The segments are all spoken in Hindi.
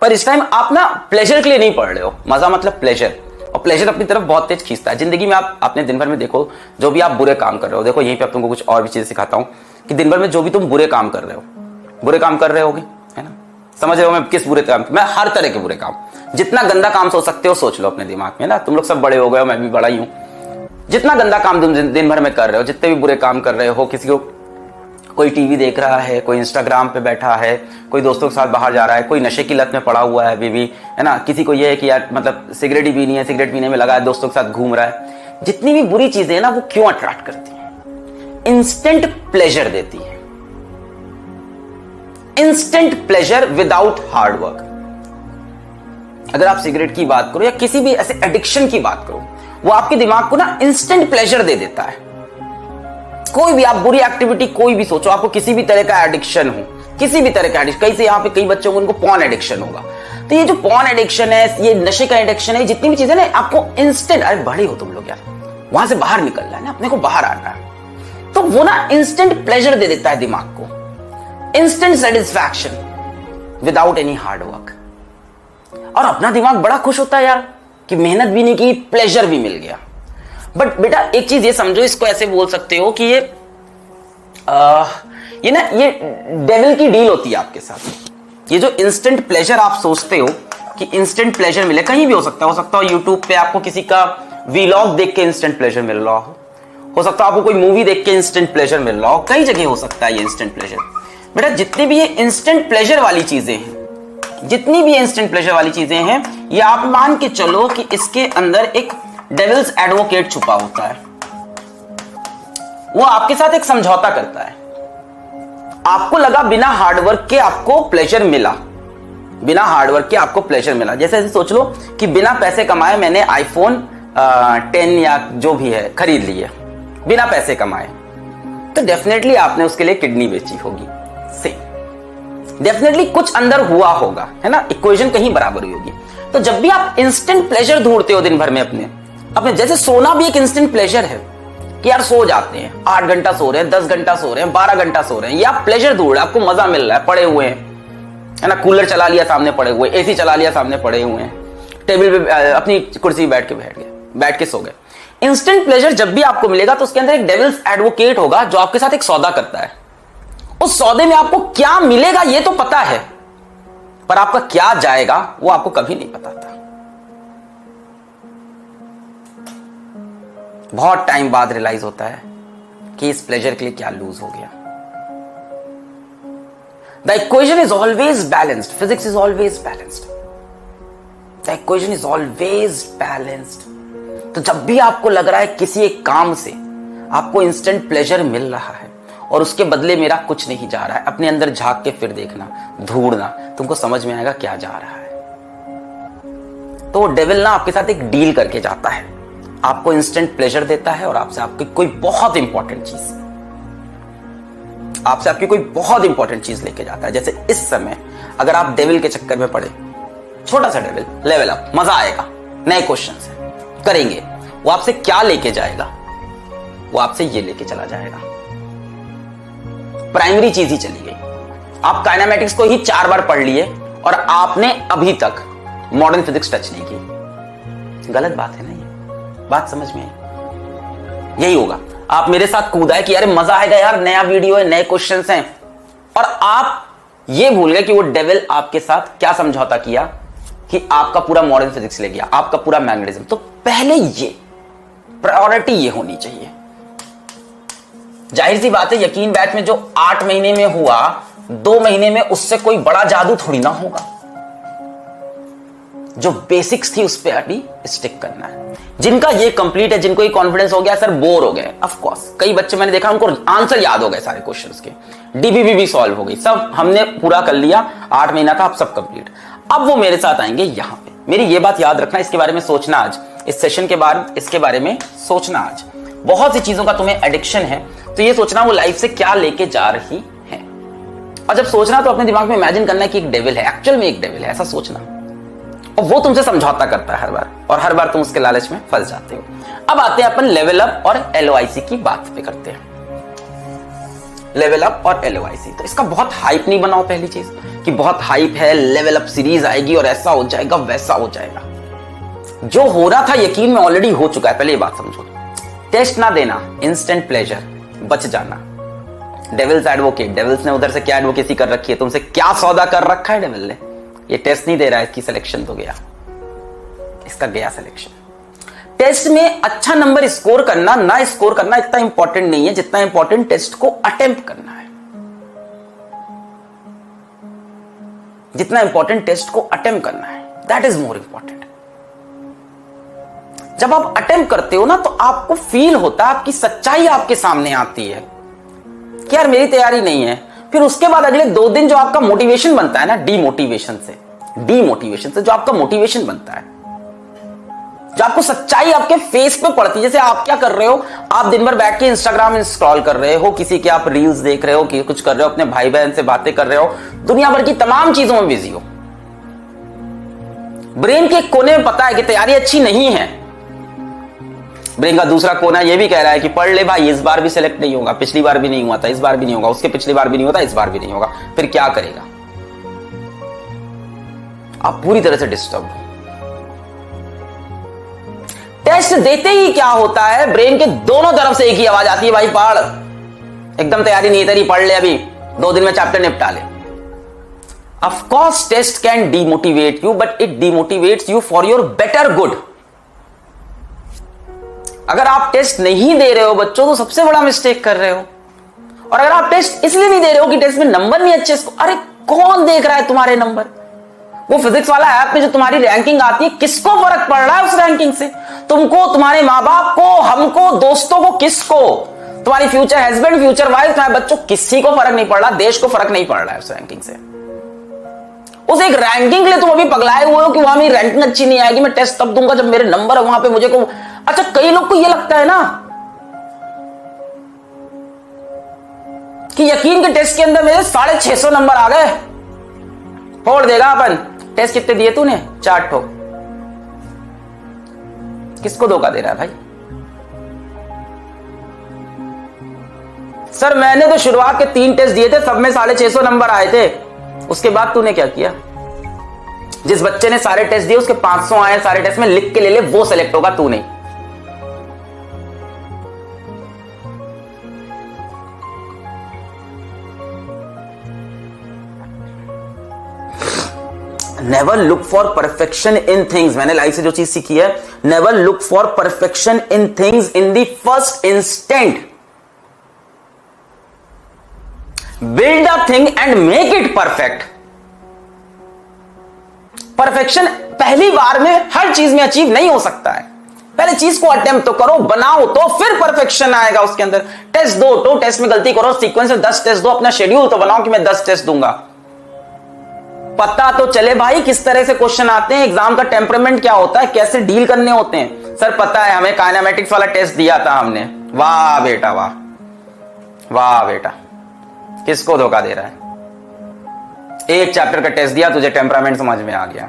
पर इस टाइम आप ना प्लेजर के लिए नहीं पढ़ रहे हो, मजा मतलब प्लेजर, और प्लेजर अपनी तरफ बहुत तेज खींचता है। जिंदगी में आप अपने दिन भर में देखो, जो भी आप बुरे काम कर रहे हो, देखो यहीं पे अब तुमको कुछ और भी चीजें सिखाता हूं कि दिन भर में जो भी तुम बुरे काम कर रहे हो, बुरे काम कर रहे होगे, है ना, समझ रहे हो मैं किस बुरे काम, मैं हर तरह के बुरे काम, जितना गंदा काम सोच सकते हो सोच लो अपने दिमाग में ना। तुम लोग सब बड़े हो गए हो, मैं भी बड़ा ही हूं। जितना गंदा काम तुम दिन भर में कर रहे हो, जितने भी बुरे काम कर रहे हो, किसी को कोई टीवी देख रहा है, कोई इंस्टाग्राम पे बैठा है, कोई दोस्तों के साथ बाहर जा रहा है, कोई नशे की लत में पड़ा हुआ है अभी भी, है ना, किसी को ये है कि यार मतलब सिगरेट ही पीनी है, सिगरेट पीने में लगा है, दोस्तों के साथ घूम रहा है। जितनी भी बुरी चीजें हैं ना, वो क्यों अट्रैक्ट करती हैं? इंस्टेंट प्लेजर देती है, instant pleasure without hard work. अगर आप सिगरेट की बात करो या किसी भी ऐसे एडिक्शन की बात करो, वो आपके दिमाग को ना इंस्टेंट प्लेजर दे देता है। कोई भी आप बुरी एक्टिविटी कोई भी सोचो, आपको किसी भी तरह का एडिक्शन हो, किसी भी तरह का एडिक्शन, कई से यहाँ पे कई बच्चों को उनको पॉर्न एडिक्शन होगा, तो ये जो पॉर्न एडिक्शन है, ये नशे का एडिक्शन है, जितनी भी चीजें ना आपको इंस्टेंट, अरे बड़े हो तुम लोग यार, वहां से बाहर निकलना है ना, अपने को बाहर आना है, तो वो ना इंस्टेंट प्लेजर दे देता है दिमाग को, instant satisfaction without any hard work. और अपना दिमाग बड़ा खुश होता है यार कि मेहनत भी नहीं की, प्लेजर भी मिल गया। बट बेटा एक चीज ये समझो, इसको ऐसे बोल सकते हो कि ये डेविल की डील होती है आपके साथ। ये जो इंस्टेंट प्लेजर आप सोचते हो कि इंस्टेंट प्लेजर मिले, कहीं भी हो सकता हो यूट्यूब पे आपको किसी का वीलॉग देख के इंस्टेंट प्लेजर मिल रहा हो सकता है आपको कोई मूवी देख के इंस्टेंट प्लेजर मिल रहा हो, कई जगह हो सकता है ये इंस्टेंट प्लेजर। बेटा जितनी भी ये इंस्टेंट प्लेजर वाली चीजें हैं, जितनी भी इंस्टेंट प्लेजर वाली चीजें हैं, ये आप मान के चलो कि इसके अंदर एक डेविल्स एडवोकेट छुपा होता है। वो आपके साथ एक समझौता करता है। आपको लगा बिना हार्डवर्क के आपको प्लेजर मिला, बिना हार्डवर्क के आपको प्लेजर मिला। जैसे ऐसे सोच लो कि बिना पैसे कमाए मैंने आईफोन 10 या जो भी है खरीद लिया, बिना पैसे कमाए, तो डेफिनेटली आपने उसके लिए किडनी बेची होगी, से डेफिनेटली कुछ अंदर हुआ होगा, है ना, इक्वेशन कहीं बराबर हुई होगी। तो जब भी आप इंस्टेंट प्लेजर ढूंढते हो दिन भर में अपने जैसे सोना भी एक इंस्टेंट प्लेजर है कि यार सो जाते हैं, 8 घंटा सो रहे हैं, 10 घंटा सो रहे हैं, 12 घंटा सो रहे हैं, ये आप प्लेजर ढूंढ रहे हैं, आपको मजा मिल रहा है, पड़े हुए हैं, है ना, कूलर चला लिया सामने पड़े हुए, एसी चला लिया सामने पड़े हुए हैं, टेबल पे अपनी कुर्सी बैठ के सो गए। इंस्टेंट प्लेजर जब भी आपको मिलेगा तो उसके अंदर एक डेविल्स एडवोकेट होगा जो आपके साथ एक सौदा करता है। उस सौदे में आपको क्या मिलेगा ये तो पता है, पर आपका क्या जाएगा वो आपको कभी नहीं पता था। बहुत टाइम बाद रियलाइज होता है कि इस प्लेजर के लिए क्या लूज हो गया। The equation is always balanced, physics is always balanced, the equation is always balanced. तो जब भी आपको लग रहा है किसी एक काम से आपको इंस्टेंट प्लेजर मिल रहा है और उसके बदले मेरा कुछ नहीं जा रहा है, अपने अंदर झांक के फिर देखना, ढूंढना, तुमको समझ में आएगा क्या जा रहा है। तो डेविल ना आपके साथ एक डील करके जाता है, आपको इंस्टेंट प्लेजर देता है और आपसे आपकी कोई बहुत इंपॉर्टेंट चीज लेके जाता है। जैसे इस समय अगर आप डेविल के चक्कर में पड़े, छोटा सा डेविल, लेवल अप, मजा आएगा, नए क्वेश्चंस है, करेंगे, वो आपसे क्या लेके जाएगा? वो आपसे ये लेके चला जाएगा, प्राइमरी चीज ही चली गई। आप काइनेमैटिक्स को ही 4 बार पढ़ लिए और आपने अभी तक मॉडर्न फिजिक्स टच नहीं की। गलत बात है ना, ये बात समझ में आई? यही होगा, आप मेरे साथ कूदा है कि यार मजा आएगा यार, नया वीडियो है, नए क्वेश्चंस हैं, और आप ये भूल गए कि वो डेविल आपके साथ क्या समझौता किया कि आपका पूरा मॉडर्न फिजिक्स ले गया, आपका पूरा मैग्नेटिज्म। तो पहले ये प्रायोरिटी ये होनी चाहिए। जाहिर सी बात है, यकीन बैच में जो 8 महीने में हुआ, 2 महीने में उससे कोई बड़ा जादू थोड़ी ना होगा। जो बेसिक्स थी उस पर अभी स्टिक करना है। जिनका ये कंप्लीट है, जिनको ये कॉन्फिडेंस हो गया सर बोर हो गए, ऑफ कोर्स कई बच्चे मैंने देखा उनको आंसर याद हो गए सारे क्वेश्चंस के, डीबीबी भी सॉल्व हो गई, सब हमने पूरा कर लिया, 8 महीना था, अब सब कंप्लीट। अब वो मेरे साथ आएंगे यहां पे। मेरी ये बात याद रखना, इसके बारे में सोचना आज, इस सेशन के बाद इसके बारे में सोचना आज। बहुत सी चीजों का तुम्हें एडिक्शन है, तो ये सोचना वो लाइफ से क्या लेके जा रही है। और जब सोचना तो अपने दिमाग में इमेजिन करना कि एक डेविल है, एक्चुअल में एक डेविल है, ऐसा सोचना, और वो तुमसे समझौता करता है हर बार, और हर बार तुम उसके लालच में फंस जाते हो। अब आते हैं अपन लेवल अप और LOIC की बात पे करते हैं। लेवल अप और LOIC। तो इसका बहुत हाइप नहीं बनाओ, पहली चीज कि बहुत हाइप है, लेवल अप सीरीज आएगी और ऐसा हो जाएगा वैसा हो जाएगा। जो हो रहा था यकीन में ऑलरेडी हो चुका है, पहले ये बात समझो। टेस्ट ना देना, इंस्टेंट प्लेजर, बच जाना। डेविल्स एडवोकेट, डेविल्स ने उधर से क्या एडवोकेसी कर रखी है, तुमसे क्या सौदा कर रखा है डेविल ने। ये टेस्ट नहीं दे रहा है, इसकी सिलेक्शन तो गया, इसका गया सिलेक्शन। टेस्ट में अच्छा नंबर स्कोर करना ना स्कोर करना इतना इंपॉर्टेंट नहीं है जितना इंपॉर्टेंट टेस्ट को अटेम्प्ट करना है, जितना इंपॉर्टेंट टेस्ट को अटेम्प्ट करना है, दैट इज मोर इंपॉर्टेंट। जब आप अटेम्प्ट करते हो ना तो आपको फील होता है, आपकी सच्चाई आपके सामने आती है कि यार मेरी तैयारी नहीं है। फिर उसके बाद अगले 2 दिन जो आपका मोटिवेशन बनता है ना, डीमोटिवेशन से जो आपका मोटिवेशन बनता है, जो आपको सच्चाई आपके फेस पे पड़ती है। जैसे आप क्या कर रहे हो, आप दिन भर बैठ के इंस्टाग्राम स्क्रॉल कर रहे हो, किसी के आप रील्स देख रहे हो, कि कुछ कर रहे हो, अपने भाई बहन से बातें कर रहे हो, दुनिया भर की तमाम चीजों में बिजी हो। ब्रेन के कोने में पता है कि तैयारी अच्छी नहीं है। ब्रेन का दूसरा कोना ये भी कह रहा है कि पढ़ ले भाई, इस बार भी सिलेक्ट नहीं होगा, पिछली बार भी नहीं हुआ था, इस बार भी नहीं होगा, उसके पिछली बार भी नहीं होता, इस बार भी नहीं होगा। फिर क्या करेगा? आप पूरी तरह से डिस्टर्ब हो। टेस्ट देते ही क्या होता है, ब्रेन के दोनों तरफ से एक ही आवाज आती है, भाई पढ़, एकदम तैयारी नहीं तेरी, पढ़ ले, अभी 2 दिन में चैप्टर निपटा ले। Of course test can demotivate you, but it demotivates you for your better good. अगर आप टेस्ट नहीं दे रहे हो बच्चों तो सबसे बड़ा मिस्टेक कर रहे हो। और अगर आप टेस्ट इसलिए नहीं दे रहे हो कि टेस्ट में नंबर नहीं अच्छे, अरे कौन देख रहा है तुम्हारे नंबर? वो फिजिक्स वाला ऐप में जो तुम्हारी रैंकिंग आती है, किसको फर्क पड़ रहा है उस रैंकिंग से? तुमको, तुम्हारे माँ बाप को, हमको, दोस्तों को, किसको? तुम्हारी फ्यूचर हस्बैंड, फ्यूचर वाइफ, तुम्हारे बच्चों, किसी को फर्क नहीं पड़ रहा, देश को फर्क नहीं पड़ रहा है उस रैंकिंग से। उस एक रैंकिंग के लिए तुम अभी पगलाए हुए हो कि वहां मेरी रैंकिंग अच्छी नहीं आएगी, मैं टेस्ट तब दूंगा जब मेरे नंबर वहां पे मुझे को। अच्छा, कई लोग को यह लगता है ना कि यकीन के टेस्ट के अंदर मेरे 650 नंबर आ गए, फोड़ देगा अपन। टेस्ट कितने दिए तूने? 4 ठो। किसको धोखा दे रहा है भाई? सर मैंने तो शुरुआत के 3 टेस्ट दिए थे, सब में 650 नंबर आए थे। उसके बाद तूने क्या किया? जिस बच्चे ने सारे टेस्ट दिए उसके 500 आए सारे टेस्ट में, लिख के ले ले, वो सेलेक्ट होगा, तू नहीं। Never look for perfection in things. मैंने लाइफ से जो चीज सीखी है, never look for perfection in things in the first instant. Build a thing and make it perfect. Perfection पहली बार में हर चीज में अचीव नहीं हो सकता है। पहले चीज को अटेम्प्ट तो करो, बनाओ, तो फिर परफेक्शन आएगा उसके अंदर। टेस्ट दो, तो टेस्ट में गलती करो, सीक्वेंस में 10 टेस्ट दो, अपना शेड्यूल तो बनाओ कि मैं 10 टेस्ट दूंगा। पता तो चले भाई किस तरह से क्वेश्चन आते हैं, एग्जाम का टेम्परामेंट क्या होता है, कैसे डील करने होते हैं। सर पता है, हमें काइनेमेटिक्स वाला टेस्ट दिया था हमने। वाह बेटा वाह, वाह बेटा, किसको धोखा दे रहा है? एक चैप्टर का टेस्ट दिया, तुझे टेम्परामेंट समझ में आ गया।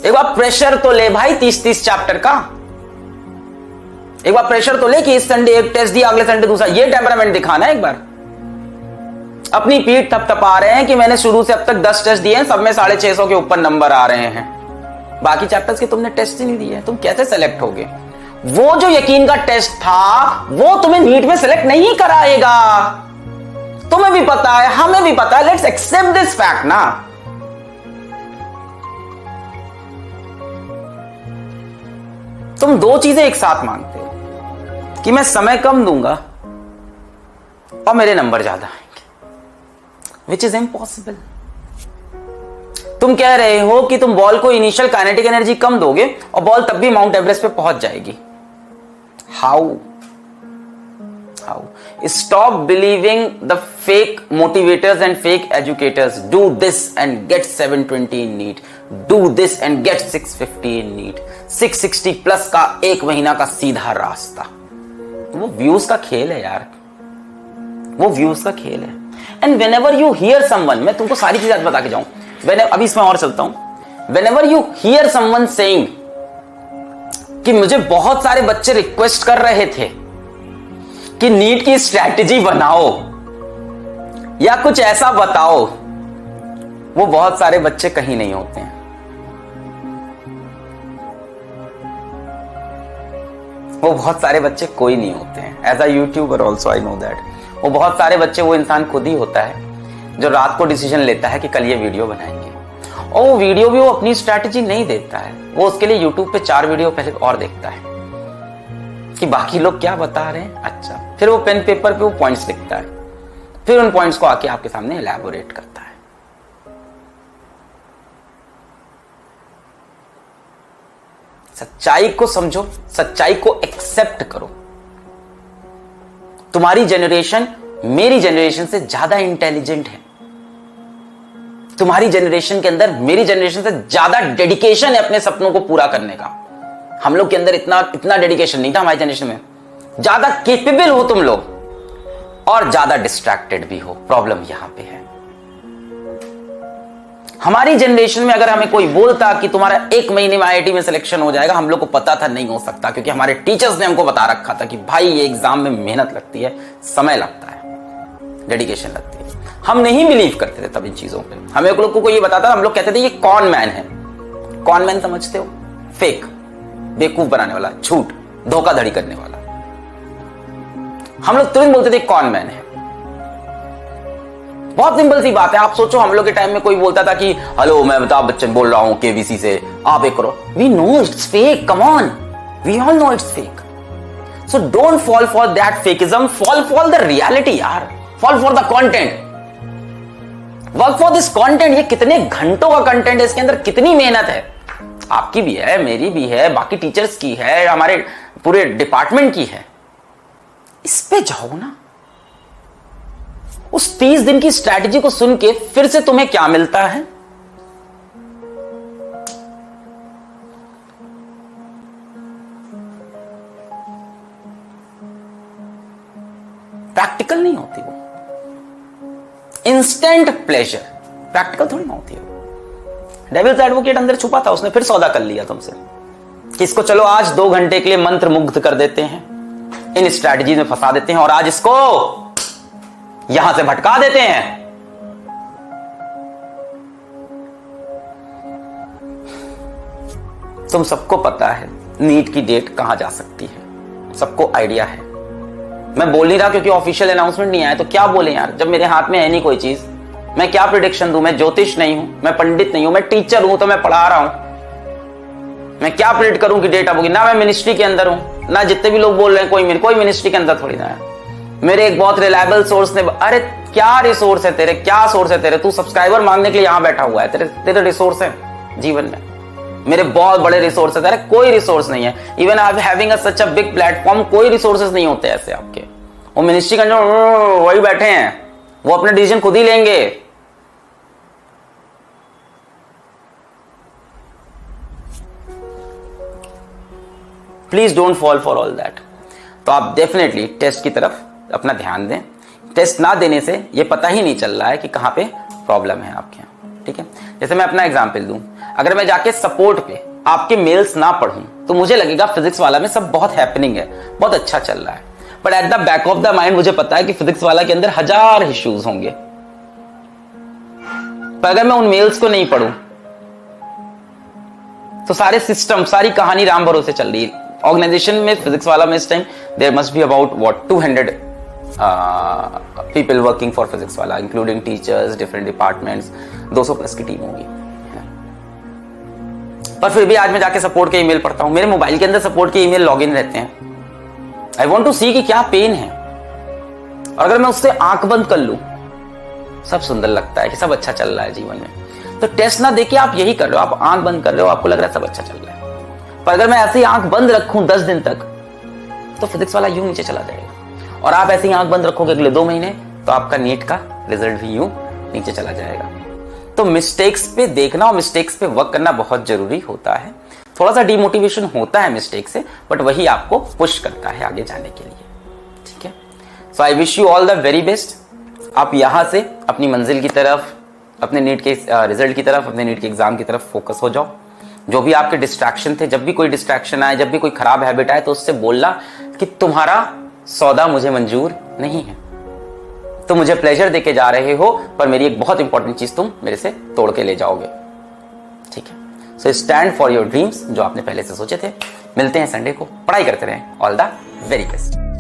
एक बार प्रेशर तो ले भाई 30-30 चैप्टर का। एक बार प्रेशर तो ले कि इस संडे एक टेस्ट दिया, अगले संडे दूसरा। ये टेम्परामेंट दिखाना है एक बार। अपनी पीठ थपथपा रहे हैं कि मैंने शुरू से अब तक 10 टेस्ट दिए हैं, सब में 650 के ऊपर नंबर आ रहे हैं, बाकी चैप्टर्स के तुमने टेस्ट ही नहीं दिए, तुम कैसे सेलेक्ट होगे? वो जो यकीन का टेस्ट था वो तुम्हें नीट में सेलेक्ट नहीं कराएगा। तुम्हें भी पता है, हमें भी पता है, लेट्स एक्सेप्ट दिस फैक्ट ना। तुम 2 चीजें एक साथ मांगते हो कि मैं समय कम दूंगा और मेरे नंबर ज्यादा आएंगे, विच इज इम्पॉसिबल। तुम कह रहे हो कि तुम बॉल को इनिशियल काइनेटिक एनर्जी कम दोगे और बॉल तब भी माउंट एवरेस्ट पे पहुंच जाएगी। How? Stop believing the fake motivators and fake educators. Do this and get 720 in NEET. Do this and get 650 in NEET. 660 plus का 1 महीना का सीधा रास्ता। वो व्यूज का खेल है यार, वो व्यूज का खेल है। And whenever you hear someone, मैं तुमको सारी चीजें बता के जाऊं, अभी इसमें और चलता हूं। Whenever you hear someone saying कि मुझे बहुत सारे बच्चे रिक्वेस्ट कर रहे थे कि नीट की स्ट्रैटेजी बनाओ, या कुछ ऐसा बताओ। वो बहुत सारे बच्चे कहीं नहीं होते हैं। वो बहुत सारे बच्चे कोई नहीं होते हैं। As a YouTuber also I know that. वो बहुत सारे बच्चे, वो इंसान खुद ही होता है जो रात को डिसीजन लेता है कि कल ये वीडियो बनाएंगे, और वो वीडियो भी वो अपनी स्ट्रैटेजी नहीं देता है। वो उसके लिए यूट्यूब पे 4 वीडियो पहले और देखता है कि बाकी लोग क्या बता रहे हैं। अच्छा, फिर वो पेन पेपर पे वो पॉइंट्स लिखता है, फिर उन पॉइंट्स को आके आपके सामने एलैबोरेट करता है। सच्चाई को समझो, सच्चाई को एक्सेप्ट करो। तुम्हारी जनरेशन मेरी जनरेशन से ज्यादा इंटेलिजेंट है। तुम्हारी जनरेशन के अंदर मेरी जनरेशन से ज्यादा डेडिकेशन है अपने सपनों को पूरा करने का। हम लोग के अंदर इतना डेडिकेशन नहीं था हमारी जनरेशन में। ज्यादा केपेबल हो तुम लोग और ज्यादा डिस्ट्रैक्टेड भी हो। प्रॉब्लम यहां पे है। हमारी जनरेशन में अगर हमें कोई बोलता कि तुम्हारा 1 महीने में आईआईटी में सिलेक्शन हो जाएगा, हम लोग को पता था नहीं हो सकता, क्योंकि हमारे टीचर्स ने हमको बता रखा था कि भाई ये एग्जाम में मेहनत लगती है, समय लगता है, डेडिकेशन लगती है। हम नहीं बिलीव करते थे तब इन चीजों पे। हमें लोग को ये बताता था, हम लोग कहते थे ये कॉन मैन है। कॉन मैन समझते हो? फेक, बेवकूफ बनाने वाला, झूठ, धोखाधड़ी करने वाला। हम लोग तुरंत बोलते थे कॉन मैन है। बहुत सिंपल सी बात है। आप सोचो, हम लोग के टाइम में कोई बोलता था कि हेलो मैं अमिताभ बच्चन बोल रहा हूं केबीसी से, आप एक करो। We know it's fake, come on, we all know it's fake. So don't fall for that fakeism, fall for the reality यार, fall for the content, work for this content. ये कितने घंटों का कंटेंट है, इसके अंदर कितनी मेहनत है, आपकी भी है, मेरी भी है, बाकी टीचर्स की है, हमारे पूरे डिपार्टमेंट की है। इस पे जाओ ना। उस 30 दिन की स्ट्रैटेजी को सुन के फिर से तुम्हें क्या मिलता है? प्रैक्टिकल नहीं होती वो, इंस्टेंट प्लेजर, प्रैक्टिकल थोड़ी ना होती है। डेविल्स एडवोकेट अंदर छुपा था, उसने फिर सौदा कर लिया तुमसे कि इसको चलो आज 2 घंटे के लिए मंत्र मुग्ध कर देते हैं, इन स्ट्रैटेजी में फंसा देते हैं और आज इसको यहां से भटका देते हैं। तुम सबको पता है नीट की डेट कहां जा सकती है, सबको आइडिया है। मैं बोल नहीं रहा क्योंकि ऑफिशियल अनाउंसमेंट नहीं आया, तो क्या बोले यार, जब मेरे हाथ में है नहीं कोई चीज, मैं क्या प्रिडिक्शन दूं? मैं ज्योतिष नहीं हूं, मैं पंडित नहीं हूं, मैं टीचर हूं तो मैं पढ़ा रहा हूं। मैं क्या प्रिडिक्ट करूं कि डेट अब होगी? ना मैं मिनिस्ट्री के अंदर हूं, ना जितने भी लोग बोल रहे हैं कोई मिनिस्ट्री के अंदर थोड़ी ना है। मेरे एक बहुत रिलायबल सोर्स ने, अरे क्या रिसोर्स है तेरे, क्या सोर्स है तेरे, तू सब्सक्राइबर मांगने के लिए यहां बैठा हुआ है, तेरे रिसोर्स है जीवन में? मेरे बहुत बड़े रिसोर्स है, तेरे कोई रिसोर्स नहीं है। Even I having such a big platform, कोई रिसोर्सेज नहीं होते ऐसे आपके। वो मिनिस्ट्री के अंदर वही बैठे हैं, वो अपने डिसीजन खुद ही लेंगे। Please don't fall for all that. तो आप डेफिनेटली टेस्ट की तरफ अपना ध्यान दें। टेस्ट ना देने से ये पता ही नहीं चल रहा है कि कहां पे प्रॉब्लम है आपके यहाँ। ठीक है, जैसे मैं अपना एग्जांपल दूं, अगर मैं जाके सपोर्ट पे आपके मेल्स ना पढ़ूं तो मुझे लगेगा फिजिक्स वाला में सब बहुत हैपनिंग है, बहुत अच्छा चल रहा है, but at the back of the mind मुझे पता है कि फिजिक्स वाला के अंदर 1000 इश्यूज होंगे। पर अगर मैं उन मेल्स को नहीं पढ़ूं तो सारे सिस्टम, सारी कहानी राम भरोसे चल रही है। ऑर्गेनाइजेशन में फिजिक्स वाला में इस time there must be about 200 people working for physics Wallah, including teachers, different departments, 200 plus की टीम होगी। पर फिर भी आज मैं जाके सपोर्ट के ईमेल पढ़ता हूं, मेरे मोबाइल के अंदर सपोर्ट के ईमेल लॉगिन रहते हैं। आई वांट टू सी कि क्या पेन है, और अगर मैं उससे आंख बंद कर लूं, सब सुंदर लगता है कि सब अच्छा चल रहा है जीवन में। तो टेस्ट ना देके आप यही कर रहे हो, आप आंख बंद कर रहे हो, आपको लग रहा है सब अच्छा चल रहा है। पर अगर मैं ऐसे ही आंख बंद रखूं 10 दिन तक तो फिजिक्स वाला यूं नीचे चला जाएगा, और आप ऐसे ही आंख बंद रखोगे अगले 2 महीने तो आपका नीट का रिजल्ट भी यूं नीचे चला जाएगा। तो मिस्टेक्स पे देखना और मिस्टेक्स पे वर्क करना बहुत जरूरी होता है। थोड़ा सा डिमोटिवेशन होता है मिस्टेक से, बट वही आपको पुश करता है आगे जाने के लिए। ठीक है, so I wish you all the very best. आप यहां से अपनी मंजिल की तरफ, अपने नीट के रिजल्ट की तरफ, अपने नीट के एग्जाम की तरफ फोकस हो जाओ। जो भी आपके डिस्ट्रैक्शन थे, जब भी कोई डिस्ट्रैक्शन आए, जब भी कोई खराब हैबिट आए, तो उससे बोलना कि तुम्हारा सौदा मुझे मंजूर नहीं है, तुम मुझे प्लेजर देके जा रहे हो, पर मेरी एक बहुत इंपॉर्टेंट चीज तुम मेरे से तोड़ के ले जाओगे। ठीक है, so stand for your dreams, जो आपने पहले से सोचे थे। मिलते हैं संडे को, पढ़ाई करते रहें। All the very best.